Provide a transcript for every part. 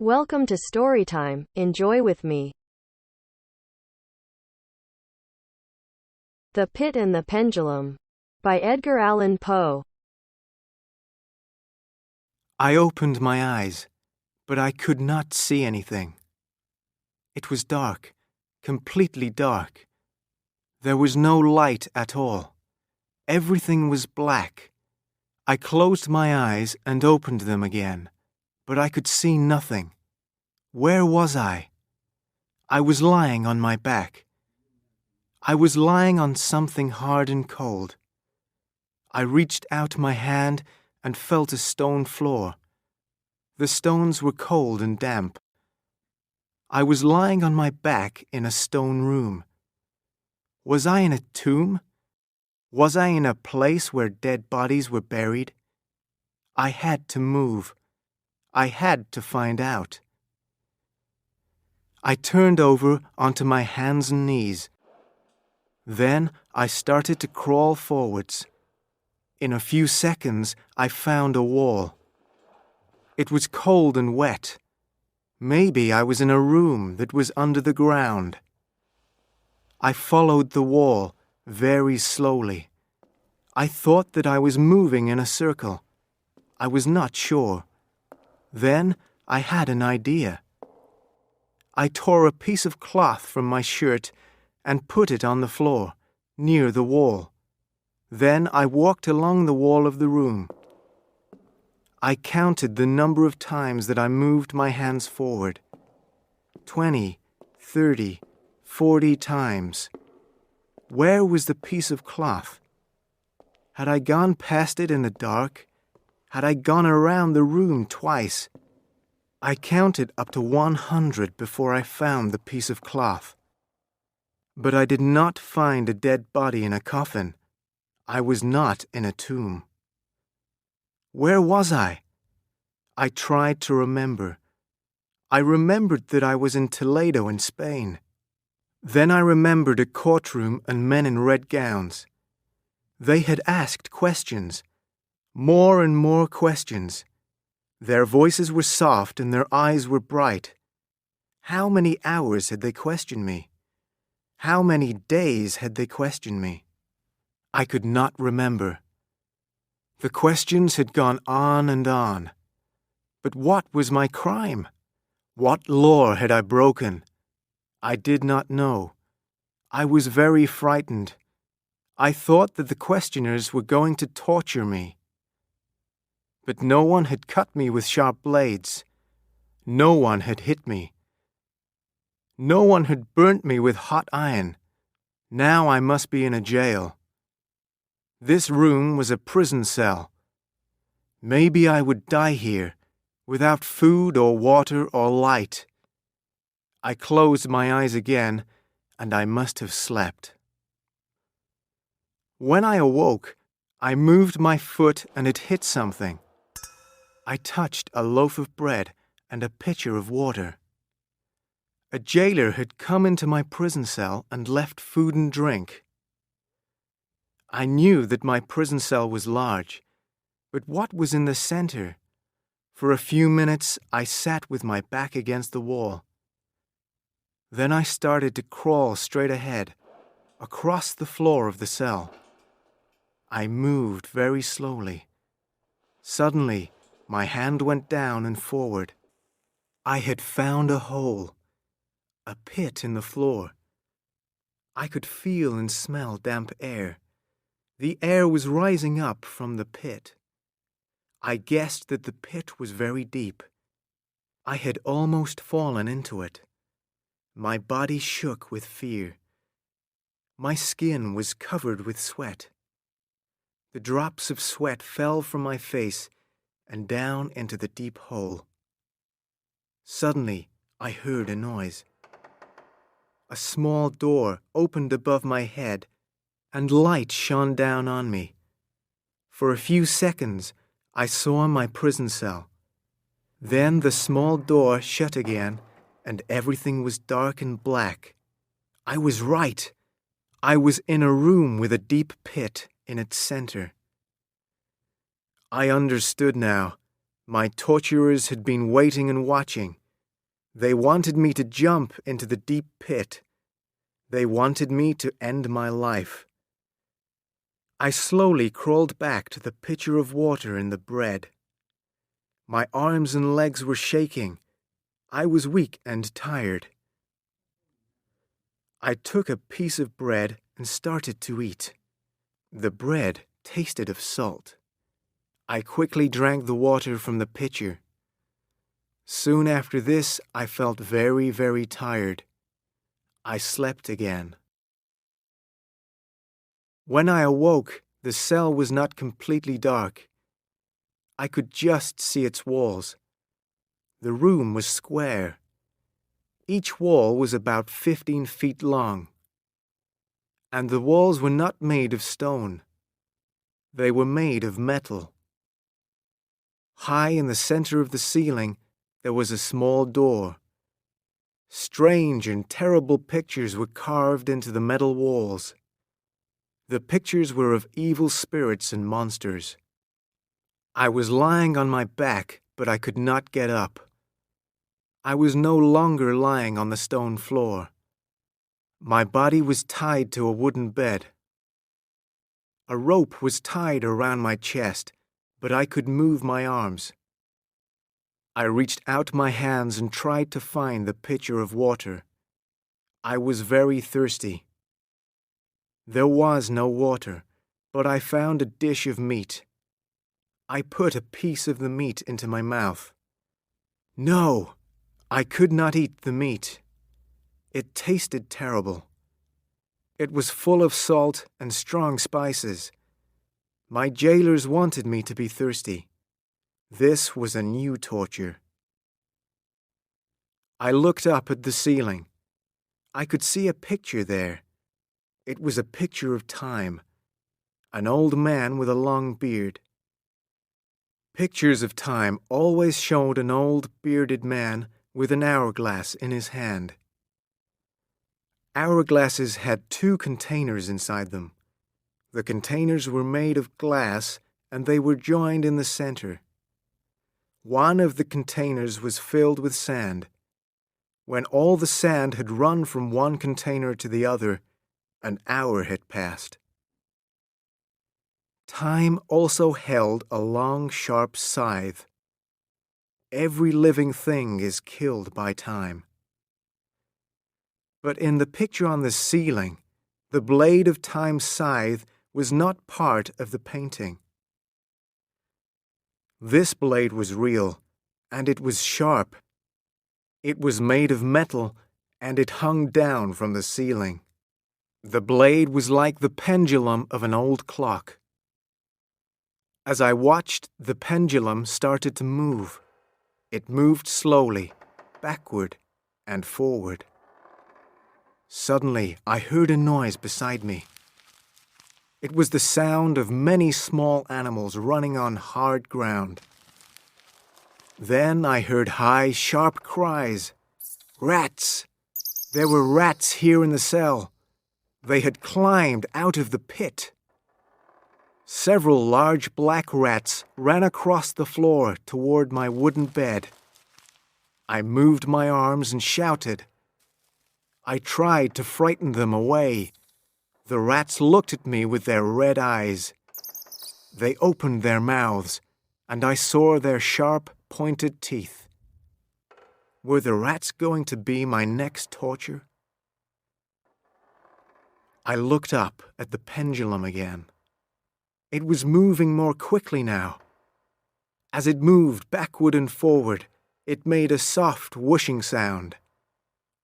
Welcome to Storytime. Enjoy with me. The Pit and the Pendulum by Edgar Allan Poe. I opened my eyes, but I could not see anything. It was dark, completely dark. There was no light at all. Everything was black. I closed my eyes and opened them again, but I could see nothing. Where was I? I was lying on my back. I was lying on something hard and cold. I reached out my hand and felt a stone floor. The stones were cold and damp. I was lying on my back in a stone room. Was I in a tomb? Was I in a place where dead bodies were buried? I had to move. I had to find out. I turned over onto my hands and knees. Then I started to crawl forwards. In a few seconds, I found a wall. It was cold and wet. Maybe I was in a room that was under the ground. I followed the wall very slowly. I thought that I was moving in a circle. I was not sure. Then I had an idea. I tore a piece of cloth from my shirt and put it on the floor, near the wall. Then I walked along the wall of the room. I counted the number of times that I moved my hands forward. 20, 30, 40 times. Where was the piece of cloth? Had I gone past it in the dark? Had I gone around the room twice? I counted up to 100 before I found the piece of cloth. But I did not find a dead body in a coffin. I was not in a tomb. Where was I? I tried to remember. I remembered that I was in Toledo in Spain. Then I remembered a courtroom and men in red gowns. They had asked questions, more and more questions. Their voices were soft and their eyes were bright. How many hours had they questioned me? How many days had they questioned me? I could not remember. The questions had gone on and on. But what was my crime? What law had I broken? I did not know. I was very frightened. I thought that the questioners were going to torture me. But no one had cut me with sharp blades. No one had hit me. No one had burnt me with hot iron. Now I must be in a jail. This room was a prison cell. Maybe I would die here, without food or water or light. I closed my eyes again, and I must have slept. When I awoke, I moved my foot and it hit something. I touched a loaf of bread and a pitcher of water. A jailer had come into my prison cell and left food and drink. I knew that my prison cell was large, but what was in the center? For a few minutes, I sat with my back against the wall. Then I started to crawl straight ahead, across the floor of the cell. I moved very slowly. Suddenly, my hand went down and forward. I had found a hole, a pit in the floor. I could feel and smell damp air. The air was rising up from the pit. I guessed that the pit was very deep. I had almost fallen into it. My body shook with fear. My skin was covered with sweat. The drops of sweat fell from my face and down into the deep hole. Suddenly, I heard a noise. A small door opened above my head, and light shone down on me. For a few seconds, I saw my prison cell. Then the small door shut again, and everything was dark and black. I was right. I was in a room with a deep pit in its center. I understood now. My torturers had been waiting and watching. They wanted me to jump into the deep pit. They wanted me to end my life. I slowly crawled back to the pitcher of water and the bread. My arms and legs were shaking. I was weak and tired. I took a piece of bread and started to eat. The bread tasted of salt. I quickly drank the water from the pitcher. Soon after this, I felt very, very tired. I slept again. When I awoke, the cell was not completely dark. I could just see its walls. The room was square. Each wall was about 15 feet long. And the walls were not made of stone. They were made of metal. High in the center of the ceiling, there was a small door. Strange and terrible pictures were carved into the metal walls. The pictures were of evil spirits and monsters. I was lying on my back, but I could not get up. I was no longer lying on the stone floor. My body was tied to a wooden bed. A rope was tied around my chest, but I could move my arms. I reached out my hands and tried to find the pitcher of water. I was very thirsty. There was no water, but I found a dish of meat. I put a piece of the meat into my mouth. No, I could not eat the meat. It tasted terrible. It was full of salt and strong spices. My jailers wanted me to be thirsty. This was a new torture. I looked up at the ceiling. I could see a picture there. It was a picture of time. An old man with a long beard. Pictures of time always showed an old bearded man with an hourglass in his hand. Hourglasses had 2 containers inside them. The containers were made of glass and they were joined in the center. One of the containers was filled with sand. When all the sand had run from one container to the other, an hour had passed. Time also held a long, sharp scythe. Every living thing is killed by time. But in the picture on the ceiling, the blade of Time's scythe was not part of the painting. This blade was real, and it was sharp. It was made of metal, and it hung down from the ceiling. The blade was like the pendulum of an old clock. As I watched, the pendulum started to move. It moved slowly, backward and forward. Suddenly, I heard a noise beside me. It was the sound of many small animals running on hard ground. Then I heard high, sharp cries. Rats! There were rats here in the cell. They had climbed out of the pit. Several large black rats ran across the floor toward my wooden bed. I moved my arms and shouted. I tried to frighten them away. The rats looked at me with their red eyes. They opened their mouths, and I saw their sharp, pointed teeth. Were the rats going to be my next torture? I looked up at the pendulum again. It was moving more quickly now. As it moved backward and forward, it made a soft whooshing sound.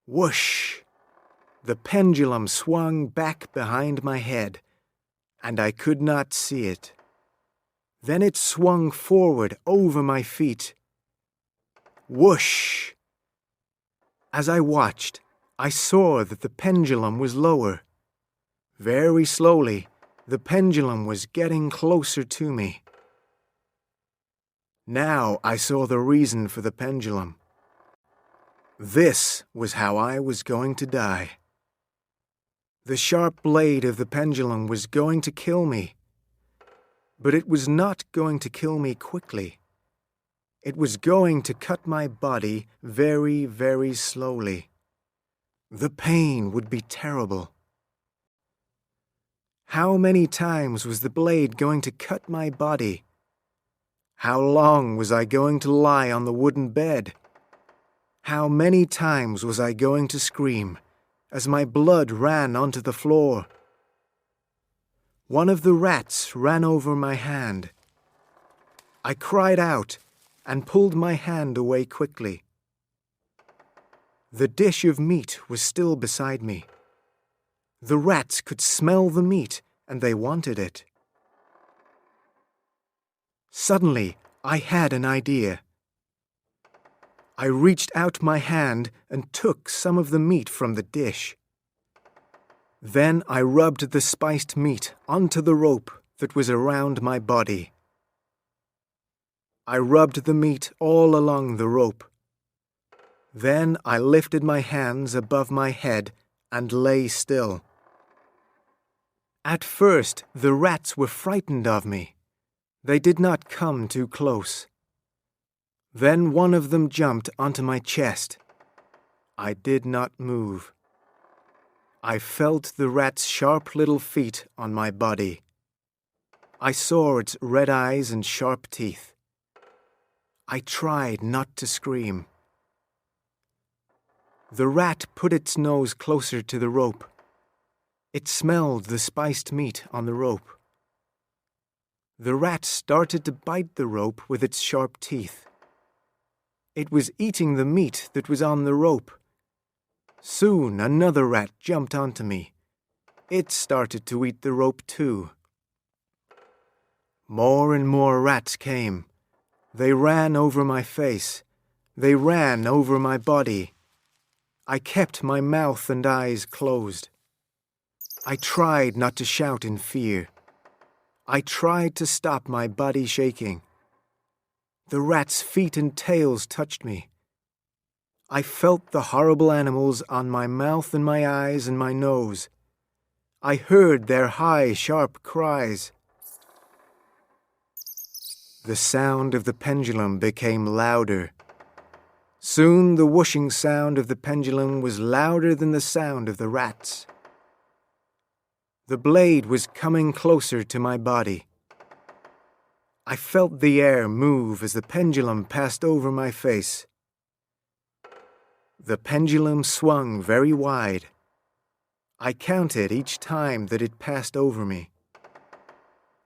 Whoosh! The pendulum swung back behind my head, and I could not see it. Then it swung forward over my feet. Whoosh! As I watched, I saw that the pendulum was lower. Very slowly, the pendulum was getting closer to me. Now I saw the reason for the pendulum. This was how I was going to die. The sharp blade of the pendulum was going to kill me. But it was not going to kill me quickly. It was going to cut my body very, very slowly. The pain would be terrible. How many times was the blade going to cut my body? How long was I going to lie on the wooden bed? How many times was I going to scream as my blood ran onto the floor? One of the rats ran over my hand. I cried out and pulled my hand away quickly. The dish of meat was still beside me. The rats could smell the meat and they wanted it. Suddenly, I had an idea. I reached out my hand and took some of the meat from the dish. Then I rubbed the spiced meat onto the rope that was around my body. I rubbed the meat all along the rope. Then I lifted my hands above my head and lay still. At first, the rats were frightened of me. They did not come too close. Then one of them jumped onto my chest. I did not move. I felt the rat's sharp little feet on my body. I saw its red eyes and sharp teeth. I tried not to scream. The rat put its nose closer to the rope. It smelled the spiced meat on the rope. The rat started to bite the rope with its sharp teeth. It was eating the meat that was on the rope. Soon another rat jumped onto me. It started to eat the rope too. More and more rats came. They ran over my face. They ran over my body. I kept my mouth and eyes closed. I tried not to shout in fear. I tried to stop my body shaking. The rats' feet and tails touched me. I felt the horrible animals on my mouth and my eyes and my nose. I heard their high, sharp cries. The sound of the pendulum became louder. Soon the whooshing sound of the pendulum was louder than the sound of the rats. The blade was coming closer to my body. I felt the air move as the pendulum passed over my face. The pendulum swung very wide. I counted each time that it passed over me.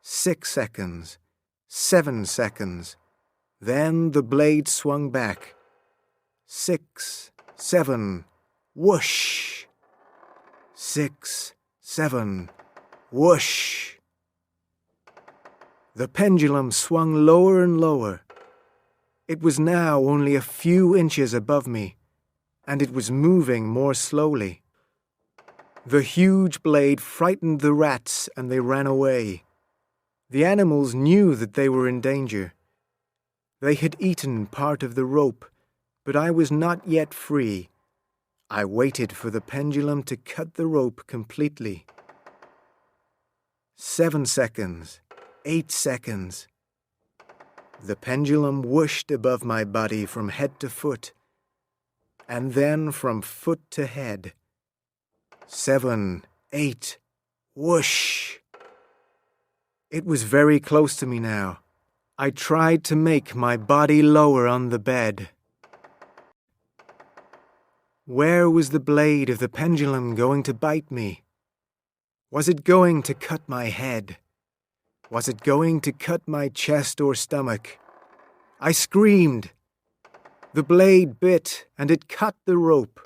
6 seconds, 7 seconds. Then the blade swung back. 6, 7, whoosh. 6, 7, whoosh. The pendulum swung lower and lower. It was now only a few inches above me, and it was moving more slowly. The huge blade frightened the rats and they ran away. The animals knew that they were in danger. They had eaten part of the rope, but I was not yet free. I waited for the pendulum to cut the rope completely. 7 seconds, 8 seconds. The pendulum whooshed above my body from head to foot, and then from foot to head. 7, 8, whoosh. It was very close to me now. I tried to make my body lower on the bed. Where was the blade of the pendulum going to bite me? Was it going to cut my head? Was it going to cut my chest or stomach? I screamed. The blade bit and it cut the rope.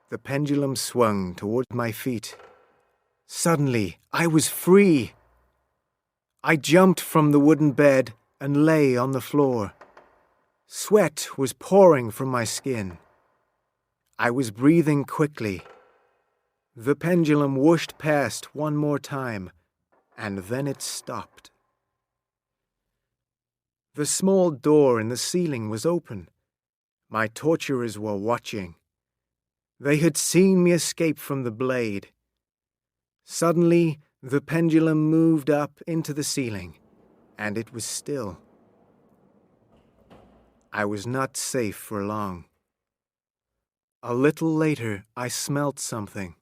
The pendulum swung toward my feet. Suddenly, I was free. I jumped from the wooden bed and lay on the floor. Sweat was pouring from my skin. I was breathing quickly. The pendulum whooshed past one more time, and then it stopped. The small door in the ceiling was open. My torturers were watching. They had seen me escape from the blade. Suddenly, the pendulum moved up into the ceiling, and it was still. I was not safe for long. A little later, I smelt something.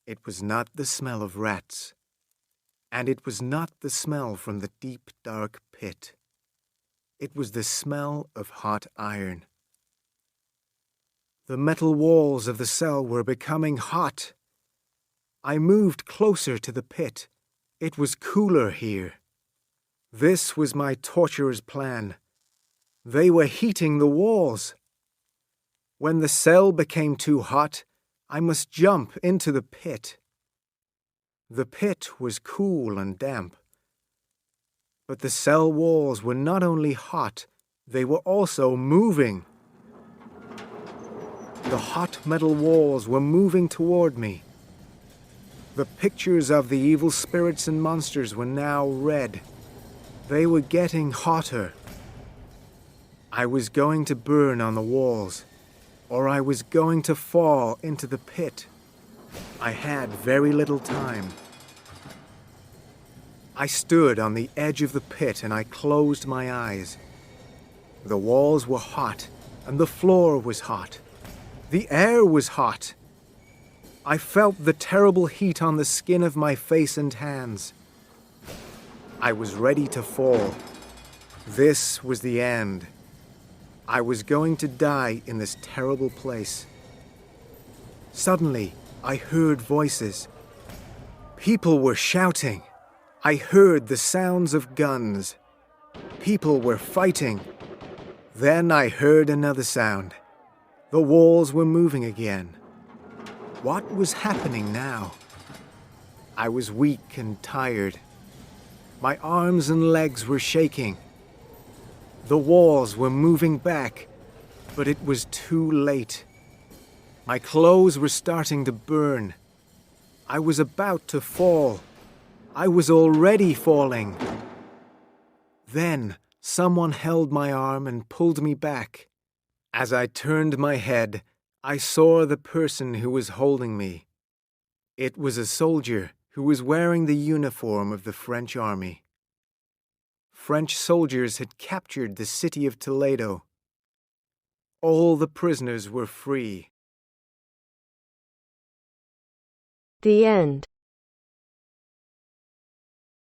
It was not the smell of rats, and it was not the smell from the deep, dark pit. It was the smell of hot iron. The metal walls of the cell were becoming hot. I moved closer to the pit. It was cooler here. This was my torturer's plan. They were heating the walls. When the cell became too hot, I must jump into the pit. The pit was cool and damp. But the cell walls were not only hot, they were also moving. The hot metal walls were moving toward me. The pictures of the evil spirits and monsters were now red. They were getting hotter. I was going to burn on the walls, or I was going to fall into the pit. I had very little time. I stood on the edge of the pit and I closed my eyes. The walls were hot and the floor was hot. The air was hot. I felt the terrible heat on the skin of my face and hands. I was ready to fall. This was the end. I was going to die in this terrible place. Suddenly, I heard voices. People were shouting. I heard the sounds of guns. People were fighting. Then I heard another sound. The walls were moving again. What was happening now? I was weak and tired. My arms and legs were shaking. The walls were moving back, but it was too late. My clothes were starting to burn. I was about to fall. I was already falling. Then someone held my arm and pulled me back. As I turned my head, I saw the person who was holding me. It was a soldier who was wearing the uniform of the French army. French soldiers had captured the city of Toledo. All the prisoners were free. The end.